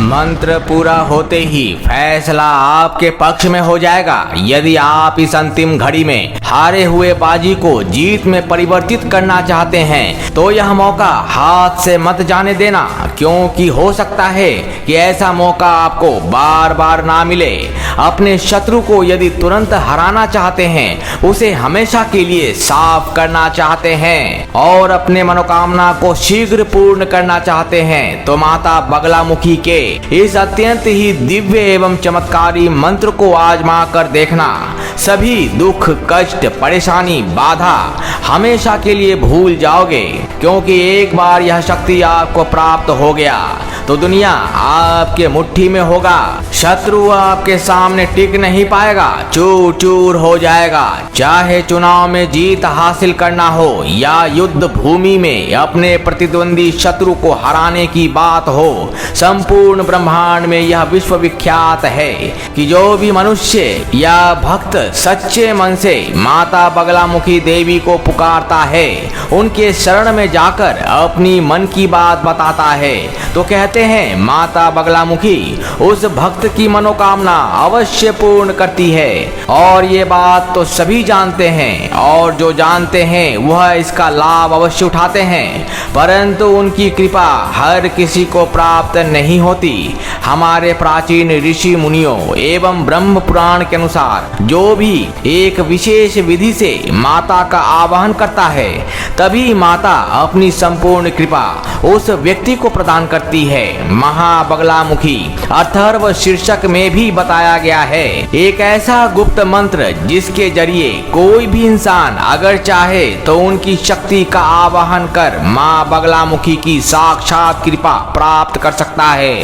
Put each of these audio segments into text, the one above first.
मंत्र पूरा होते ही फैसला आपके पक्ष में हो जाएगा। यदि आप इस अंतिम घड़ी में हारे हुए बाजी को जीत में परिवर्तित करना चाहते हैं तो यह मौका हाथ से मत जाने देना, क्योंकि हो सकता है कि ऐसा मौका आपको बार बार ना मिले। अपने शत्रु को यदि तुरंत हराना चाहते हैं, उसे हमेशा के लिए साफ करना चाहते हैं और अपने मनोकामना को शीघ्र पूर्ण करना चाहते हैं तो माता बगलामुखी के इस अत्यंत ही दिव्य एवं चमत्कारी मंत्र को आजमा कर देखना। सभी दुख, कष्ट, परेशानी, बाधा हमेशा के लिए भूल जाओगे, क्योंकि एक बार यह शक्ति आपको प्राप्त हो गया तो दुनिया आपके मुट्ठी में होगा। शत्रु आपके सामने टिक नहीं पाएगा, चूर चूर हो जाएगा। चाहे चुनाव में जीत हासिल करना हो या युद्ध भूमि में अपने प्रतिद्वंदी शत्रु को हराने की बात हो, संपूर्ण ब्रह्मांड में यह विश्वविख्यात है कि जो भी मनुष्य या भक्त सच्चे मन से माता बगलामुखी देवी को पुकारता है, उनके शरण में जाकर अपनी मन की बात बताता है तो कहते हैं माता बगलामुखी उस भक्त की मनोकामना अवश्य पूर्ण करती है। और ये बात तो सभी जानते हैं, और जो जानते हैं वह इसका लाभ अवश्य उठाते हैं, परंतु उनकी कृपा हर किसी को प्राप्त नहीं होती। हमारे प्राचीन ऋषि मुनियों एवं ब्रह्म पुराण के अनुसार जो भी एक विशेष विधि से माता का आवाहन करता है, तभी माता अपनी संपूर्ण कृपा उस व्यक्ति को प्रदान करती है। महाबगलामुखी अथर्व शीर्षक में भी बताया गया है एक ऐसा गुप्त मंत्र जिसके जरिए कोई भी इंसान अगर चाहे तो उनकी शक्ति का आवाहन कर मां बगलामुखी की साक्षात कृपा प्राप्त कर सकता है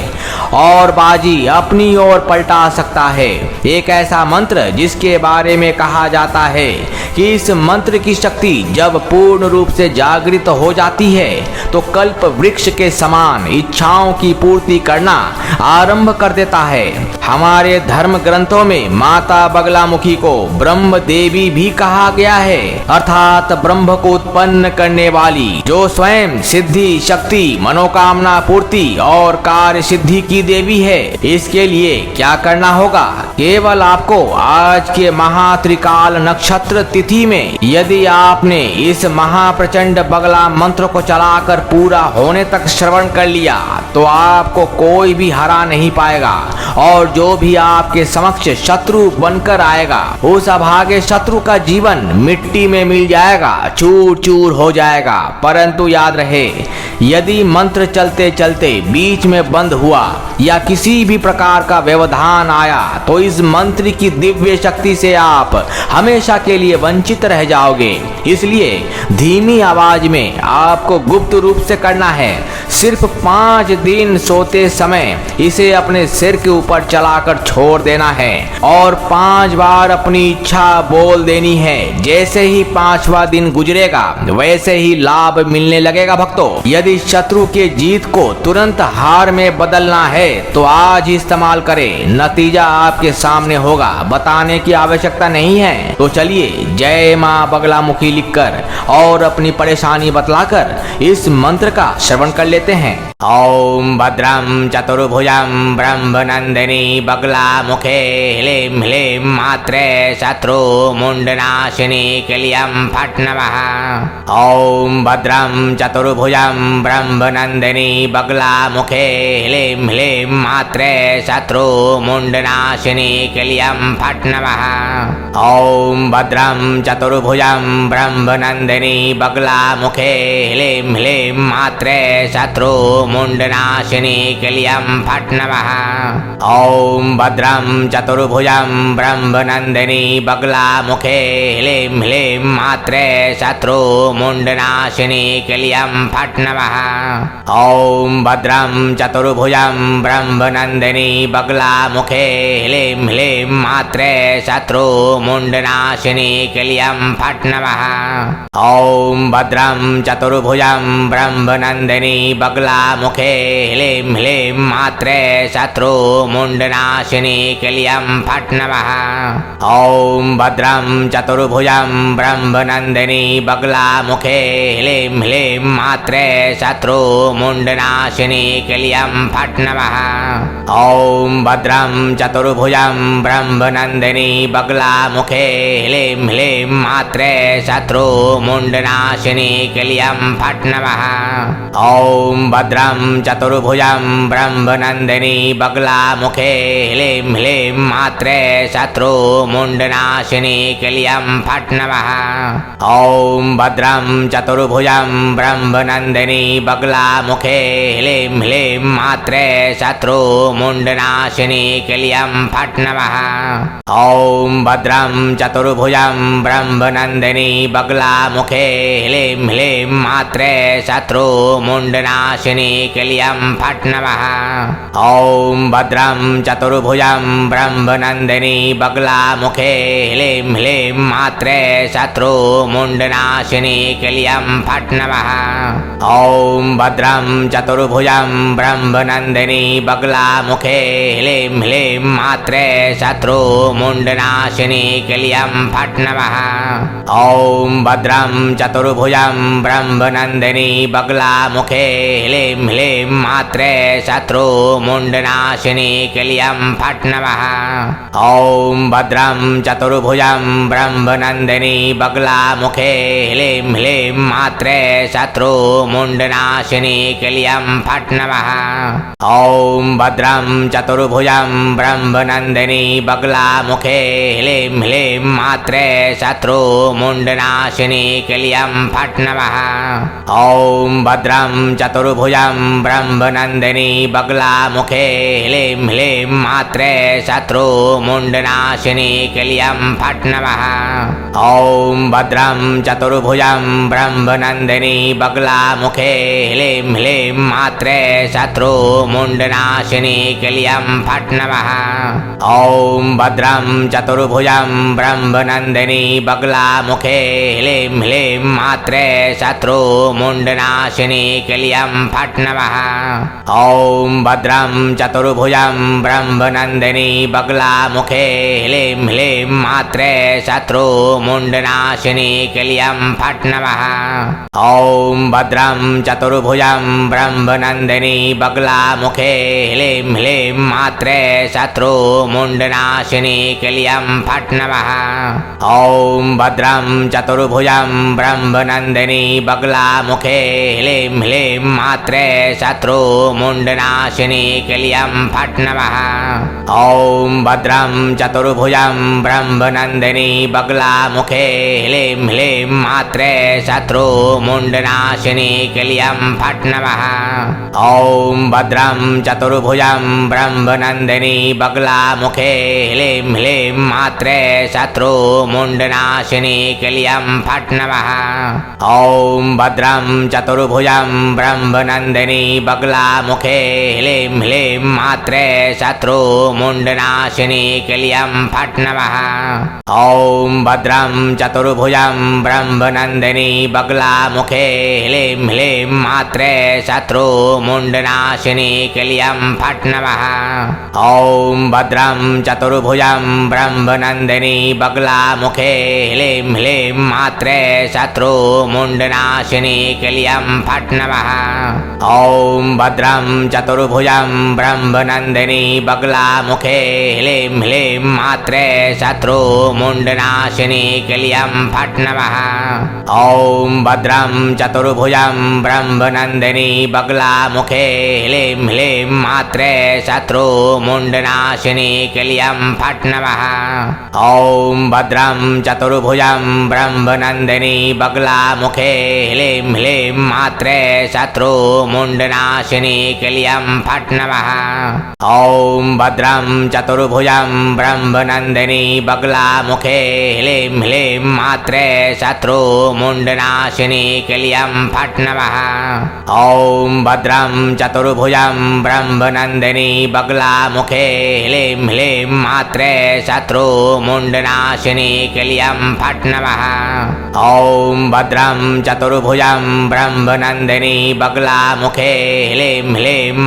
और बाजी अपनी ओर पलटा सकता है। एक ऐसा मंत्र जिसके बारे में कहा जाता है कि इस मंत्र की शक्ति जब पूर्ण रूप से जागृत हो जाती है तो कल्प वृक्ष के समान इच्छाओं की पूर्ति करना आरंभ कर देता है। हमारे धर्म ग्रंथों में माता बगलामुखी को ब्रह्म देवी भी कहा गया है, अर्थात ब्रह्म को उत्पन्न करने वाली, जो स्वयं सिद्धि, शक्ति, मनोकामना पूर्ति और कार्य सिद्धि की देवी है। इसके लिए क्या करना होगा? केवल आपको आज के महात्रिकाल नक्षत्र तिथि में यदि आपने इस महाप्रचंड बगला मंत्र को चलाकर पूरा होने तक श्रवण कर लिया तो आपको कोई भी हरा नहीं पाएगा, और जो भी आपके समक्ष शत्रु बनकर आएगा उस अभागे शत्रु का जीवन मिट्टी में मिल जाएगा, चूर चूर हो जाएगा। परंतु याद रहे, यदि मंत्र चलते चलते बीच में बंद हुआ या किसी भी प्रकार का व्यवधान आया तो इस मंत्र की दिव्य शक्ति से आप हमेशा के लिए वंचित रह जाओगे। इसलिए धीमी आवाज में आपको गुप्त रूप से करना है। सिर्फ 5 दिन सोते समय इसे अपने सिर के ऊपर चलाकर छोड़ देना है और 5 बार अपनी इच्छा बोल देनी है। जैसे ही 5वां दिन गुजरेगा वैसे ही लाभ मिलने लगेगा। भक्तों, यदि शत्रु के जीत को तुरंत हार में बदलना है तो आज ही इस्तेमाल करें, नतीजा आपके सामने होगा, बताने की आवश्यकता नहीं है। तो चलिए जय मां बगलामुखी लिखकर और अपनी परेशानी बतलाकर इस मंत्र का श्रवण कर लेते हैं। ओम भद्रं चतुर्भुजं ब्रह्मनंदिनी बगलामुखे ह्लीं ह्लीं मात्रे शत्रु मुंडनाशिनी क्लीं फट् नमः। ओम भद्रं चतुर्भुजं ब्रह्मनंदिनी बगलामुखे ह्लीं ह्लीं मात्रे शत्रु मुंडनाशिनी क्लीं फट् नमः। ओम भद्रं चतुर्भुजं ब्रह्मनंदिनी बगलामुखे ह्लीं ह्लीं मात्रे शत्रु मुंडनाशिनी क्लीं फट् नमः। ओम भद्रं चतुर्भुजं ब्रह्मनंदिनी बगलामुखे ह्लीं ह्लीं मात्रे शत्रु मुंडनाशिनी क्लीं फट् नमः। ओम भद्रं चतुर्भुजं ब्रह्मनंदिनी बगलामुखे ह्लीं ह्लीं मात्रे शत्रु मुंडनाशिनी क्लीं फट् नमः। ओम भद्रं चतुर्भुजं ब्रह्मनंदिनी बगलामुखे ह्लीं ह्लीं मात्रे शत्रु मुंडनाशिनी क्लीं फट् नमः। ॐ भद्रं चतुर्भुजं ब्रह्मनंदिनी बगलामुखे ह्लीं ह्लीं मात्रे शत्रु मुंडनाशिनी क्लीं फट् नमः। ॐ भद्रं चतुर्भुजं ब्रह्मनंदिनी बगलामुखे ह्लीं ह्लीं मात्रे शत्रु मुंडनाशिनी क्लीं फट् नमः। ॐ भद्रं चतुर्भुजं ब्रह्मनंदिनी बगलामुखे ह्लीं ह्लीं मात्रे शत्रु मुंडनाशिनी क्लीं फट् नमः। ॐ भद्रं चतुर्भुजं ब्रह्मनंदिनी बगलामुखे ह्लीं ह्लीं मात्रे शत्रु मुंडनाशिनी क्लीं फट् नमः। ॐ भद्रं चतुर्भुजं ब्रह्मनंदिनी बगलामुखे ह्लीं ह्लीं मात्रे शत्रु मुंडनाशिनी क्लीं फट् नमः। ॐ भद्रं चतुर्भुजं ब्रह्मनंदिनी बगलामुखे ह्लीं ह्लीं मात्रे शत्रु मुंडनाशिनी क्लीं फट् नमः। ॐ भद्रं चतुर्भुजं ब्रह्मनंदिनी बगलामुखे ह्लीं ह्लीं मात्रे शत्रु मुंडनाशिनी क्लीं फट् नमः। ॐ भद्रं चतुर्भुजं ब्रह्मनंदिनी बगलामुखे ह्लीं ह्लीं मात्रे शत्रु मुंडनाशिनी क्लीं फट् नमः। ॐ भद्रं चतुर्भुजं ब्रह्मनंदिनी बगलामुखे ह्लीं ह्लीं मात्रे शत्रु मुंडनाशिनी क्लीं फट् नमः। ॐ भद्रं चतुर्भुजं ब्रह्मनंदिनी बगलामुखे ह्लीं ह्लीं मात्रे शत्रु मुंडनाशिनी क्लीं फट् नमः। ॐ भद्रं चतुर्भुजं ब्रह्मनंदिनी बगलामुखे ह्लीं ह्लीं मात्रे शत्रु मुंडनाशिनी क्लीं फट् नमः। ॐ भद्रं चतुर्भुजं ब्रह्मनंदिनी बगलामुखे ह्लीं ह्लीं मात्रे शत्रु मुंडनाशिनी क्लीं फट् नमः। ॐ भद्रं चतुर्भुजं ब्रह्मनंदिनी बगलामुखे ह्लीं ह्लीं मात्रे शत्रु मुंडनाशिनी क्लीं फट् नमः। ॐ भद्रं चतुर्भुजं ब्रह्मनंदिनी बगलामुखे ह्लीं ह्लीं मात्रे शत्रु मुंडनाशिनी क्लीं फट् नमः। ॐ भद्रं चतुर्भुजं ब्रह्मनंदिनी बगलामुखे ह्लीं ह्लीं मात्रे शत्रु मुंडनाशिनी क्लीं फट् नमः। ॐ भद्रं चतुर्भुजं ब्रह्मनंदिनी बगलामुखे ह्लीं ह्लीं मात्रे शत्रु मुंडनाशिनी क्लीं फट् नमः। ॐ भद्रं चतुर्भुजं ब्रह्मनंदिनी बगलामुखे ह्लीं ह्लीं मात्रे शत्रु मुंडनाशिनी क्लीं फट् नमः। ॐ भद्रं चतुर्भुजं ब्रह्मनंदिनी बगलामुखे ह्लीं ह्लीं मात्रे शत्रु मुंडनाशिनी क्लीं फट् नमः। ॐ भद्रं चतुर्भुजं ब्रह्मनंदिनी बगलामुखे ह्लीं ह्लीं मात्रे शत्रु मुंडनाशिनी क्लीं फट् नमः। ॐ भद्रं चतुर्भुजं ब्रह्मनंदिनी बगलामुखे ह्लीं ह्लीं मात्रे शत्रु मुंडनाशिनी क्लीं फट् नमः। ॐ भद्रं चतुर्भुजं ब्रह्मनंदिनी बगलामुखे ह्लीं ह्लीं मात्रे शत्रु मुंडनाशिनी क्लीं फट् नमः। ॐ भद्रं चतुर्भुजं ब्रह्मनंदिनी बगलामुखे ह्लीं ह्लीं मात्रे शत्रु मुंडनाशिनी क्लीं फट् नमः। ॐ भद्रं चतुर्भुजं ब्रह्मनंदिनी बगलामुखे ह्लीं ह्लीं मात्रे शत्रु मुंडनाशिनी क्लीं फट् नमः। ॐ भद्रं चतुर्भुजं ब्रह्मनंदिनी बगलामुखे ह्लीं ह्लीं मात्रे शत्रु मुंडनाशिनी क्लीं फट् नमः। ॐ भद्रं चतुर्भुजं ब्रह्मनंदिनी बगलामुखे ह्लीं ह्लीं मात्रे शत्रु मुंडनाशिनी क्लीं फट् नमः। ॐ भद्रं चतुर्भुजं ब्रह्मनंदिनी बगलामुखे ह्लीं ह्लीं मात्रे शत्रु मुंडनाशिनी क्लीं फट् नमः। ॐ भद्रं चतुर्भुजं ब्रह्मनंदिनी बगलामुखे ह्लीं ह्लीं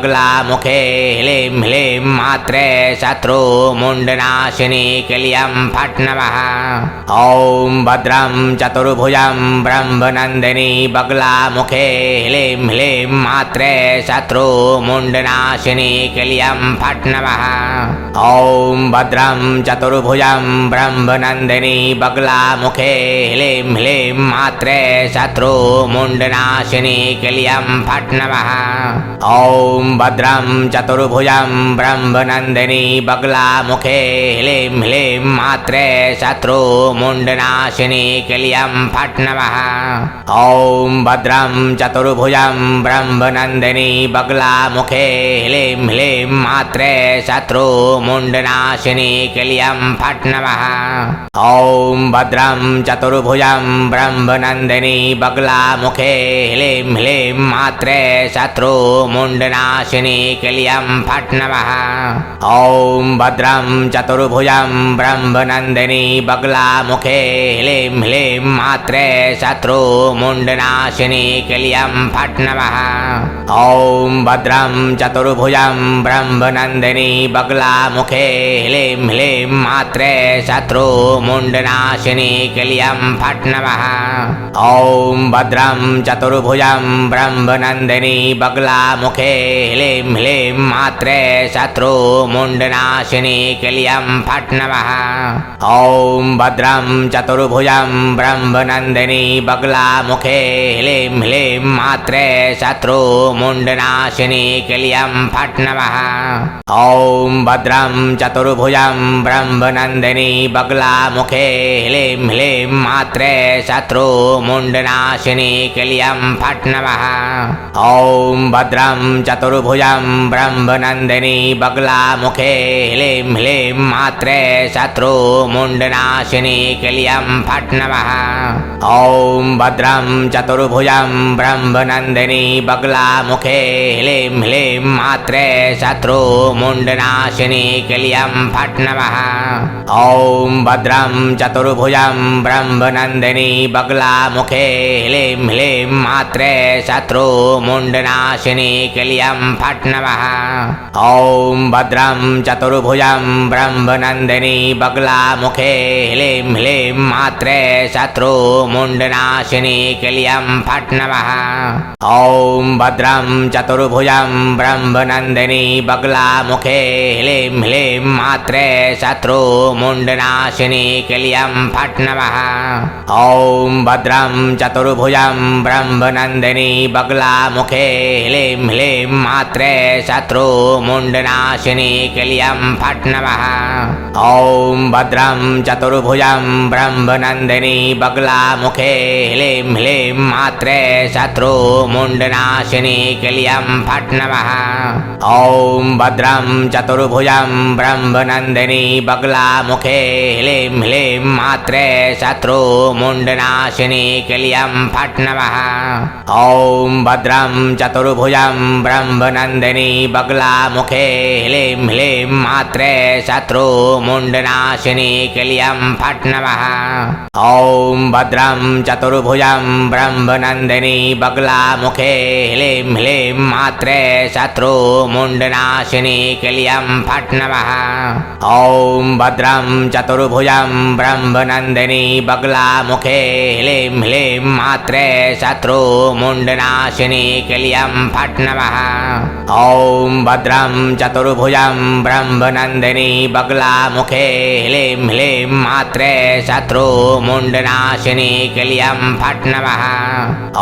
बगला मुखे ह्लीं ह्लीं मात्रे शत्रु मुंडनाशिनी क्लीयं फट् नमः। ओम भद्रं चतुर्भुजं ब्रह्मनंदिनी बगला मुखे ह्लीं ह्लीं मात्रे शत्रु मुंडनाशिनी क्लीयं फट् नमः। ओम भद्रं चतुर्भुजं ब्रह्मनंदिनी बगला मुखे ह्लीं ह्लीं मात्रे शत्रु मुंडनाशिनी क्लीयं फट् नमः। ओम भद्रं चतुर्भुजं ब्रह्मनंदिनी बगला बगला मुखे ह्लीं ह्लीं मात्रे शत्रु मुंडनाशिनी क्लीयं फट् नमः। ॐ भद्रं चतुर्भुजं ब्रह्मनंदिनी बगला मुखे ह्लीं ह्लीं मात्रे शत्रु मुंडनाशिनी क्लीयं फट् नमः। ॐ भद्रं चतुर्भुजं ब्रह्मनंदिनी बगला मुखे ह्लीं ह्लीं मात्रे शत्रु मुंडनाशिनी क्लीयं फट् नमः। ॐ भद्रं चतुर्भुजं ब्रह्मनंदिनी बगला मुखे ह्लीं ह्लीं मात्रे शत्रु मुंडनाशिनी क्लीयं फट् नमः। ॐ भद्रं चतुर्भुजं ब्रह्मनंदिनी बगला मुखे ह्लीं ह्लीं मात्रे शत्रु मुंडनाशिनी क्लीयं फट् नमः। ॐ भद्रं चतुर्भुजं ब्रह्मनंदिनी बगला मुखे ह्लीं ह्लीं मात्रे शत्रु मुंडनाशिनी क्लीयं फट् नमः। ॐ भद्रं चतुर्भुजं ब्रह्मनंदिनी बगला मुखे ह्लीं ह्लीं मात्रे शत्रु मुंडनाशिनी क्लीयं फट् नमः। ॐ भद्रं चतुर्भुजं ब्रह्मनंदिनी बगला मुखे ह्लीं ह्लीं मात्रे शत्रु मुंडनाशिनी क्लीयं फट् नमः। ॐ भद्रं चतुर्भुजं ब्रह्मनंदिनी बगला मुखे ह्लीं ह्लीं मात्रे शत्रु मुंडनाशिनी क्लीयं फट् नमः। ॐ भद्रं चतुर्भुजं ब्रह्मनंदिनी बगला मुखे ह्लीं ह्लीं मात्रे शत्रु मुंडनाशिनी क्लीयं फट् नमः। ॐ भद्रं चतुर्भुजं ब्रह्मनंदिनी बगला मुखे ह्लीं ह्लीं मात्रे शत्रु मुंडनाशिनी क्लीयं फट् नमः। ॐ भद्रं चतुर्भुजं ब्रह्मनंदिनी बगला मुखे ह्लीं ह्लीं मात्रे शत्रु मुंडनाशिनी क्लीयं फट् नमः। ॐ भद्रं चतुर्भुजं ब्रह्मनंदिनी बगला मुखे ह्लीं ह्लीं मात्रे शत्रु मुंडनाशिनी क्लीयं फट् नमः। ॐ भद्रं चतुर्भुजं ब्रह्मनंदिनी बगला मुखे ह्लीं ह्लीं मात्रे शत्रु मुंडनाशिनी क्लीयं फट् नमः। ॐ भद्रं चतुर्भुजं ब्रह्मनंदिनी बगला मुखे ह्लीं ह्लीं मात्रे शत्रु मुंडनाशिनी क्लीयं फट् नमः। ॐ भद्रं चतुर्भुजं ब्रह्मनंदिनी बगला मुखे ह्लीं ह्लीं मात्रे शत्रु मुंडनाशिनी क्लीयं फट् नमः। ॐ भद्रं चतुर्भुजं ब्रह्मनंदिनी बगला मुखे ह्लीं ह्लीं मात्रे शत्रु मुंडनाशिनी क्लीयं फट् नमः। ॐ भद्रं चतुर्भुजं ब्रह्मनंदिनी बगला मुखे ह्लीं ह्लीं मात्रे शत्रु मुंडनाशिनी क्लीयं फट् नमः। ॐ भद्रं चतुर्भुजं ब्रह्मनंदिनी बगला मुखे ह्लीं ह्लीं मात्रे शत्रु मुंडनाशिनी क्लीयं फट् नमः। ॐ भद्रं चतुर्भुजं ब्रह्मनंदिनी बगला मुखे ह्लीं ह्लीं मात्रे शत्रु मुंडनाशिनी क्लीयं फट् नमः।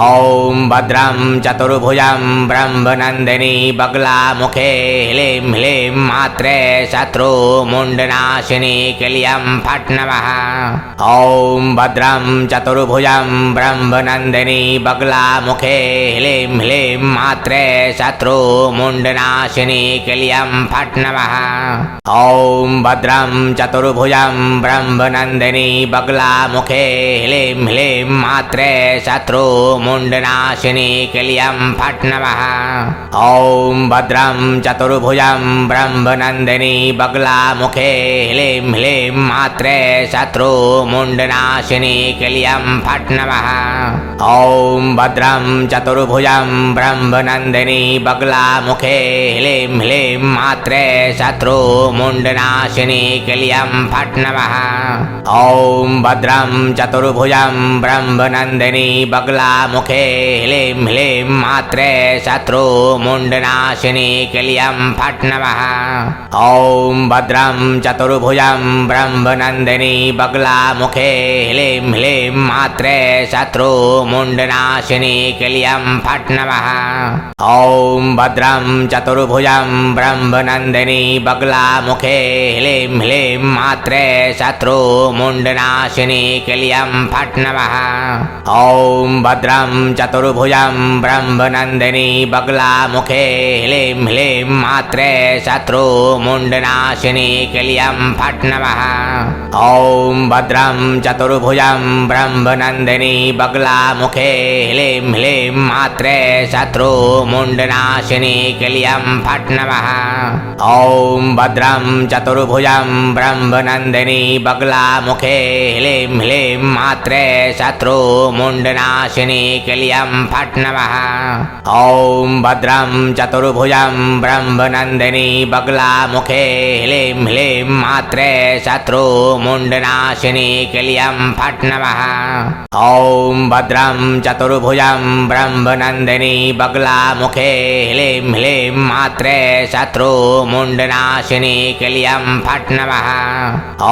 ॐ भद्रं चतुर्भुजं ब्रह्मनंदिनी बगला मुखे ह्लीं ह्लीं मात्रे शत्रु मुंडनाशिनी क्लीयं फट् नमः। ॐ भद्रं चतुर्भुजं ब्रह्मनंदिनी बगला मुखे ह्लीं ह्लीं मात्रे शत्रु मुंडनाशिनी क्लीयं फट् नमः। ॐ भद्रं चतुर्भुजं ब्रह्मनंदिनी बगला मुखे ह्लीं ह्लीं मात्रे शत्रु मुंडनाशिनी क्लीयं फट् नमः। ॐ भद्रं चतुर्भुजं ब्रह्मनंदिनी बगला मुखे ह्लीं ह्लीं मात्रे शत्रु मुंडनाशिनी क्लीयं फट् नमः। ॐ भद्रं चतुर्भुजं ब्रह्मनंदिनी बगला मुखे ह्लीं ह्लीं मात्रे शत्रु मुंडनाशिनी क्लीयं फट् नमः। ॐ भद्रं चतुर्भुजं ब्रह्मनंदिनी बगला मुखे ह्लीं ह्लीं मात्रे शत्रु मुंडनाशिनी क्लीयं फट् नमः। ॐ भद्रं चतुर्भुजं ब्रह्मनंदिनी बगला मुखे ह्लीं ह्लीं मात्रे शत्रु मुंडनाशिनी क्लीयं फट् नमः। ॐ भद्रं चतुर्भुजं ब्रह्मनंदिनी बगला बगला मुखे ह्लीं ह्लीं मात्रे शत्रु मुंडनाशिनी क्लीयं फट् नमः। ॐ भद्रं चतुर्भुजं ब्रह्मनंदिनी बगला मुखे ह्लीं ह्लीं मात्रे शत्रु मुंडनाशिनी क्लीयं फट् नमः। ॐ भद्रं चतुर्भुजं ब्रह्मनंदिनी बगला मुखे ह्लीं ह्लीं मात्रे शत्रु मुंडनाशिनी क्लीयं फट् नमः। ॐ भद्रं चतुर्भुजं ब्रह्मनंदिनी बगला मुखे ह्लीं ह्लीं मात्रे शत्रु मुंडनाशिनी क्लीयं फट् नमः। ॐ भद्रं चतुर्भुजं ब्रह्मनंदिनी बगला मुखे ह्लीं ह्लीं मात्रे शत्रु मुंडनाशिनी क्लीयं फट् नमः। ॐ भद्रं चतुर्भुजं ब्रह्मनंदिनी बगला मुखे ह्लीं ह्लीं मात्रे शत्रु मुंडनाशिनी क्लीयं फट् नमः।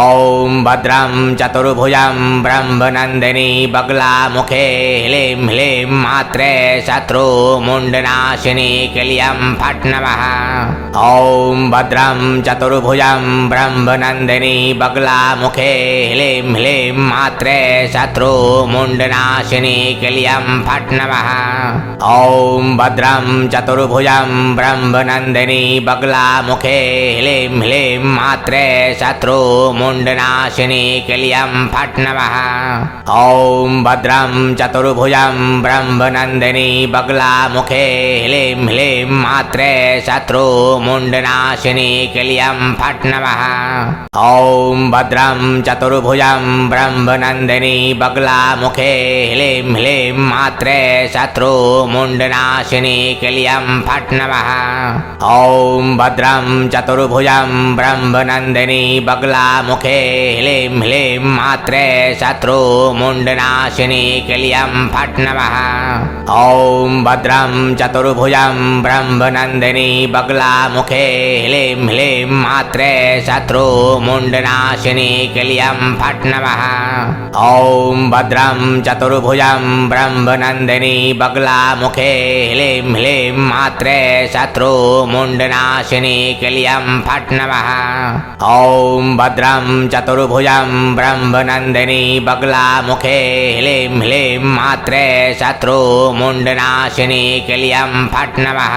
ॐ भद्रं चतुर्भुजं ब्रह्मनंदिनी बगला मुखे ह्लीं ह्लीं मात्रे शत्रु मुंडनाशिनी क्लीयं फट् नमः। ॐ भद्रं चतुर्भुजं ब्रह्मनंदिनी बगला मुखे ह्लीं ह्लीं मात्रे शत्रु मुंडनाशिनी क्लीयं फट् नमः। ॐ भद्रं चतुर्भुजं ब्रह्मनंदिनी बगला मुखे ह्लीं ह्लीं मात्रे शत्रु मुंडनाशिनी क्लीयं फट् नमः। ॐ भद्रं चतुर्भुजं ब्रह्मनंदिनी बगला मुखे ह्लीं ह्लीं मात्रे शत्रु मुंडनाशिनी क्लीयं फट् नमः। ॐ भद्रं चतुर्भुजं ब्रह्मनंदिनी बगला मुखे ह्लीं ह्लीं मात्रे शत्रु मुंडनाशिनी क्लीयं फट् नमः। ॐ भद्रं चतुर्भुजं ब्रह्मनंदिनी बगला मुखे ह्लीं ह्लीं मात्रे शत्रु मुंडनाशिनी क्लीयं फट् नमः। ॐ भद्रं चतुर्भुजं ब्रह्मनंदिनी बगला मुखे ह्लीं ह्लीं मात्रे शत्रु मुंडनाशिनी क्लीयं फट् नमः। ॐ भद्रं चतुर्भुजं ब्रह्मनंदिनी बगला मुखे ह्लीं ह्लीं मात्रे शत्रु मुंडनाशिनी क्लीयं फट् नमः। ॐ भद्रं चतुर्भुजं ब्रह्मनंदिनी बगला मुखे ह्लीं ह्लीं मात्रे शत्रु मुंडनाशिनी क्लीयं फट् नमः।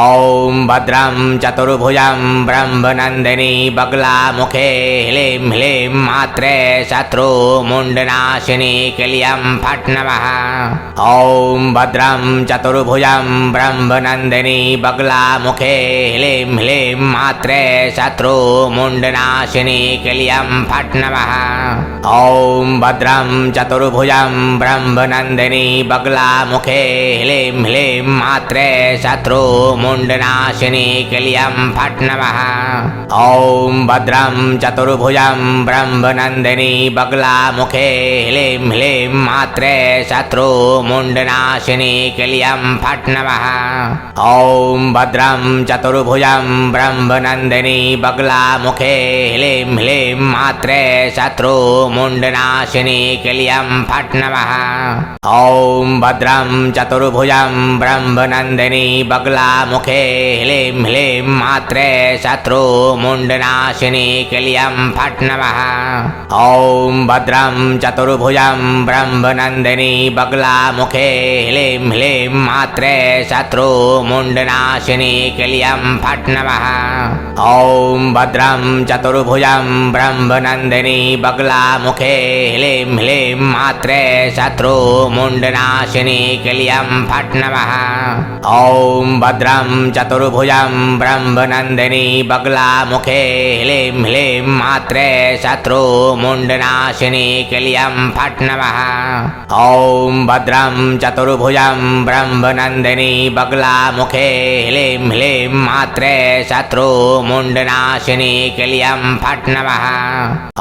ॐ भद्रं चतुर्भुजं ब्रह्मनंदिनी बगला मुखे ह्लीं ह्लीं मात्रे शत्रु मुंडनाशिनी क्लीयं फट् नमः। ॐ भद्रं चतुर्भुजं ब्रह्मनंदिनी बगला मुखे ह्लीं ह्लीं मात्रे शत्रु मुंडनाशिनी क्लीयं फट् नमः। ॐ भद्रं चतुर्भुजं ब्रह्मनंदिनी बगला मुखे ह्लीं ह्लीं मात्रे शत्रु मुंडनाशिनी क्लीयं फट् नमः। ॐ भद्रं चतुर्भुजं ब्रह्मनंदिनी बगला मुखे ह्लीं ह्लीं मात्रे शत्रु मुंडनाशिनी क्लीयं फट् नमः। ॐ भद्रं चतुर्भुजं ब्रह्मनंदिनी बगला मुखे ह्लीं ह्लीं मात्रे शत्रु मुंडनाशिनी क्लीयं फट् नमः। ॐ भद्रं चतुर्भुजं ब्रह्मनंदिनी बगला मुखे ह्लीं ह्लीं मात्रे शत्रु मुंडनाशिनी क्लीयं फट् नमः। ॐ भद्रं चतुर्भुजं ब्रह्मनंदिनी बगला मुखे ह्लीं ह्लीं मात्रे शत्रु मुंडनाशिनी क्लीयं फट् नमः। ॐ भद्रं चतुर्भुजं ब्रह्मनंदिनी बगला मुखे ह्लीं ह्लीं मात्रे शत्रु मुंडनाशिनी क्लीयं फट् नमः। ॐ भद्रं चतुर्भुजं ब्रह्मनंदिनी बगला मुखे ह्लीं ह्लीं मात्रे शत्रु मुंडनाशिनी क्लीयं फट् नमः। ॐ भद्रं चतुर्भुजं ब्रह्मनंदिनी बगला मुखे ह्लीं ह्लीं मात्रे शत्रु मुंडनाशिनी क्लीयं फट् नमः।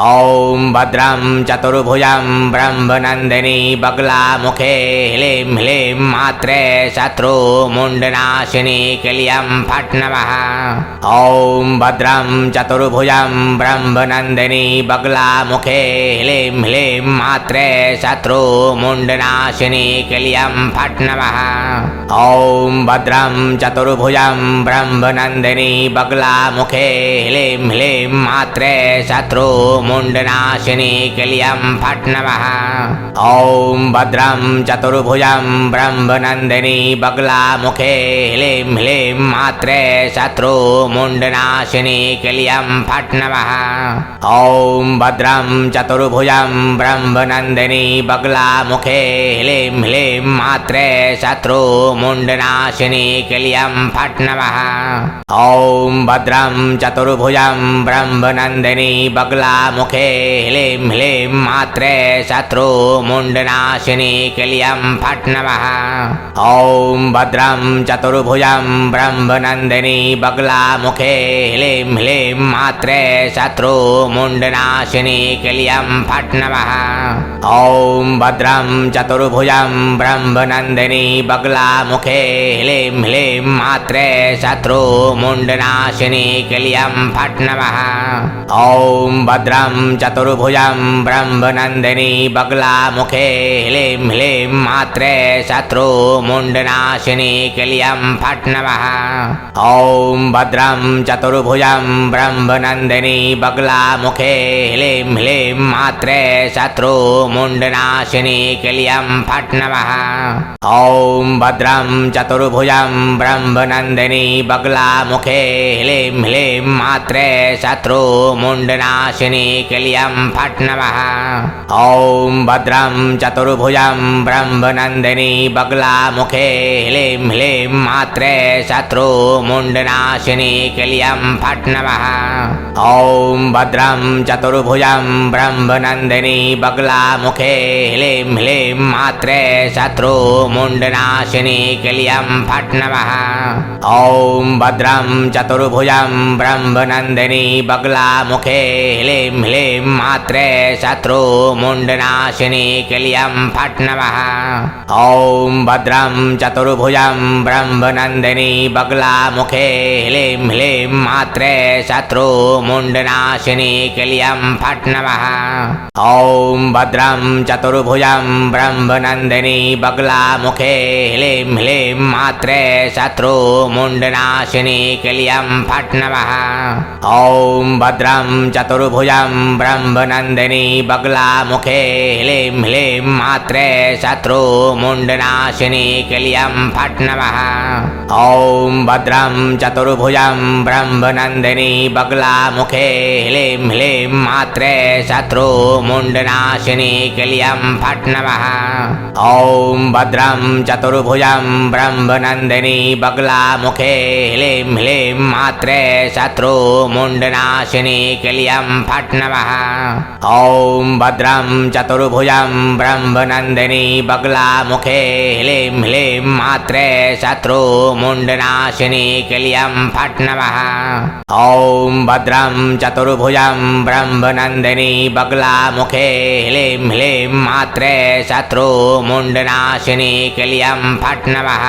ॐ भद्रं चतुर्भुजं ब्रह्मनंदिनी बगला मुखे ह्लीं ह्लीं मात्रे शत्रु मुंडनाशिनी क्लीयं फट् नमः। ॐ भद्रं चतुर्भुजं ब्रह्म ब्रह्मनंदिनी बगलामुखे ह्लीं ह्लीं मात्रे शत्रु मुंडनाशिनी क्लीं फट् नमः। ॐ भद्रं चतुर्भुजं ब्रह्मनंदिनी बगलामुखे ह्लीं ह्लीं मात्रे शत्रु मुंडनाशिनी क्लीं फट् नमः। ॐ भद्रं चतुर्भुजं ब्रह्मनंदिनी बगलामुखे ह्लीं ह्लीं मात्रे शत्रु मुंडनाशिनी क्लीं फट् नमः। ॐ भद्रं चतुर्भुजं ब्रह्मनंदिनी बगलामुखे ह्लीं ह्लीं मात्रे शत्रु मुंडनाशिनी क्लीं फट् नमः। ॐ भद्रं चतुर्भुजं ब्रह्मनंदिनी बगलामुखे ह्लीं ह्लीं मात्रे शत्रु मुंडनाशिनी क्लीं फट् नमः। ॐ भद्रं चतुर्भुजं ब्रह्मनंदिनी बगलामुखे ह्लीं ह्लीं मात्रे शत्रु मुंडनाशिनी क्लीं फट् नमः। ॐ भद्रं चतुर्भुजं ब्रह्मनंदिनी बगलामुखे ह्लीं ह्लीं मात्रे शत्रु मुंडनाशिनी क्लीं फट् नमः। ॐ भद्रं चतुर्भुजं ब्रह्मनंदिनी बगलामुखे ह्लीं ह्लीं मात्रे शत्रु मुंडनाशिनी क्लीं फट् नमः। ॐ भद्रं चतुर्भुजं ब्रह्मनंदिनी बगलामुखे ह्लीं ह्लीं मात्रे शत्रु मुंडनाशिनी क्लीं फट् नमः। ॐ भद्रं चतुर्भुजं ब्रह्मनंदिनी बगलामुखे ह्लीं ह्लीं मात्रे शत्रु मुंडनाशिनी क्लीं फट् नमः। ॐ भद्रं चतुर्भुजं ब्रह्मनंदिनी बगलामुखे ह्लीं ह्लीं मात्रे शत्रु मुंडनाशिनी क्लीं फट् नमः। ॐ भद्रं चतुर्भुजं ब्रह्मनंदिनी बगलामुखे ह्लीं ह्लीं मात्रे शत्रु मुंडनाशिनी क्लीं फट् नमः। ॐ भद्रं चतुर्भुजं ब्रह्मनंदिनी बगलामुखे ह्लीं ह्लीं मात्रे शत्रु मुंडनाशिनी क्लीं फट् नमः। ॐ भद्रं चतुर्भुजं ब्रह्मनंदिनी बगलामुखे ह्लीं ह्लीं मात्रे शत्रु मुंडनाशिनी क्लीं फट् नमः। ॐ भद्रं चतुर्भुजं ब्रह्मनंदिनी बगलामुखे ह्लीं ह्लीं मात्रे शत्रु मुंडनाशिनी क्लीं फट् नमः। ॐ भद्रं चतुर्भुजं ब्रह्मनंदिनी बगलामुखे ह्लीं ह्लीं मात्रे शत्रु मुंडनाशिनी क्लीं फट् नमः। ॐ भद्रं चतुर्भुजं ब्रह्मनंदिनी बगलामुखे ह्लीं ह्लीं मात्रे शत्रु मुंडनाशिनी क्लीं फट् नमः। ॐ भद्रं चतुर्भुजं ब्रह्मनंदिनी बगलामुखे ह्लीं ह्लीं मात्रे शत्रु मुंडनाशिनी क्लीं फट् नमः। ॐ भद्रं चतुर्भुजं ब्रह्मनंदिनी बगलामुखे ह्लीं ह्लीं मात्रे शत्रु मुंडनाशिनी क्लीं फट् नमः। ॐ भद्रं चतुर्भुजं ब्रह्मनंदिनी बगलामुखे ह्लीं ह्लीं मात्रे शत्रु मुंडनाशिनी क्लीं फट् नमः।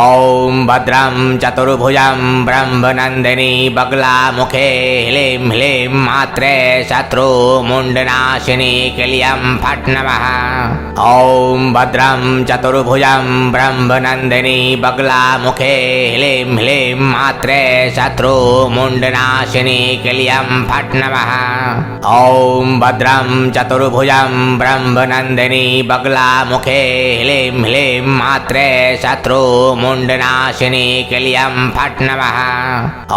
ॐ भद्रं चतुर्भुजं ब्रह्मनंदिनी बगलामुखे ह्लीं ह्लीं मात्रे शत्रु मुंडनाशिनी क्लीं फट् नमः। ॐ भद्रं चतुर्भुजं ब्रह्मनंदिनी बगलामुखे ह्लीं ह्लीं मात्रे शत्रु मुंडनाशिनी क्लीं फट् नमः। ॐ भद्रं चतुर्भुजं ब्रह्मनंदिनी बगलामुखे ह्लीं ह्लीं मात्रे शत्रु मुंडनाशिनी क्लीं फट् नमः।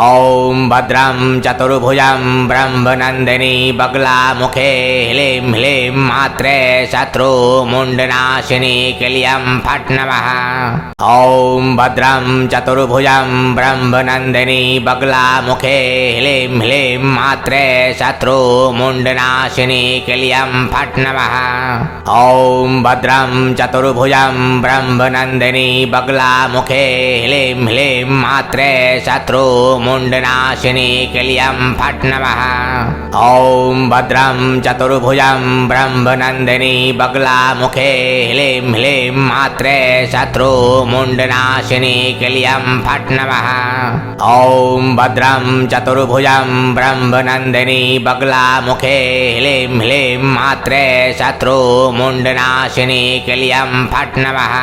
ॐ भद्रं चतुर्भुजं ब्रह्मनंदिनी बगलामुखे ह्लीं ह्लीं मात्रे शत्रु मुंडनाशिनी क्लीं फट् नमः। ॐ भद्रं चतुर्भुजं ब्रह्मनंदिनी बगलामुखे ह्लीं ह्लीं मात्रे शत्रु मुंडनाशिनी क्लीं फट् नमः। ॐ भद्रं चतुर्भुजं ब्रह्मनंदिनी बगलामुखे ह्लीं ह्लीं मात्रे शत्रु मुंडनाशिनी क्लीं फट् नमः। ॐ भद्रं चतुर्भुजं ब्रह्मनंदिनी बगलामुखे ह्लीं ह्लीं मात्रे शत्रु मुंडनाशिनी क्लीं फट् नमः। ॐ भद्रं चतुर्भुजं ब्रह्म ब्रह्मनंदिनी बगलामुखे ह्लीं ह्लीं मात्रे शत्रु मुंडनाशिनी क्लीं फट् नमः।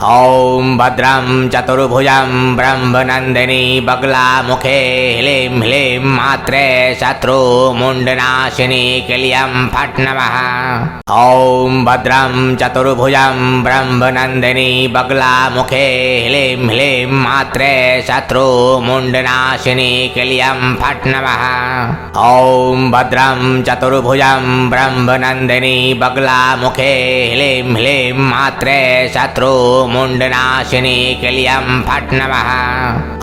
ॐ भद्रं चतुर्भुजं ब्रह्मनंदिनी बगलामुखे ह्लीं ह्लीं मात्रे शत्रु मुंडनाशिनी क्लीं फट् नमः। ॐ भद्रं चतुर्भुजं ब्रह्मनंदिनी बगलामुखे ह्लीं ह्लीं मात्रे शत्रु मुंडनाशिनी क्लीं फट् नमः। ॐ भद्रं चतुर्भुजं ब्रह्मनंदिनी बगलामुखे ह्लीं ह्लीं मात्रे शत्रु मुंडनाशिनी क्लीं फट् नमः।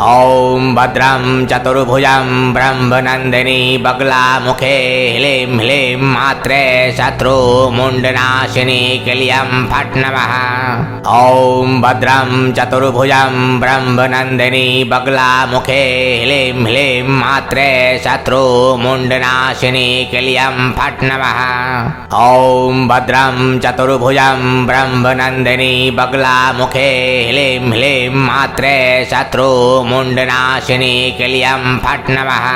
ॐ भद्रं चतुर्भुजं ब्रह्मनंदिनी बगलामुखे ह्लीं ह्लीं मात्रे शत्रु मुंडनाशिनी क्लीं फट् नमः। ॐ भद्रं चतुर्भुजं ब्रह्मनंदिनी बगलामुखे ह्लीं ह्लीं मात्रे शत्रु मुंडनाशिनी क्लीं फट् नमः। ॐ भद्रं चतुर्भुजं ब्रह्मनंदिनी बगलामुखे ह्लीं ह्लीं मात्रे शत्रु मुंडनाशिनी क्लीं फट् नमः।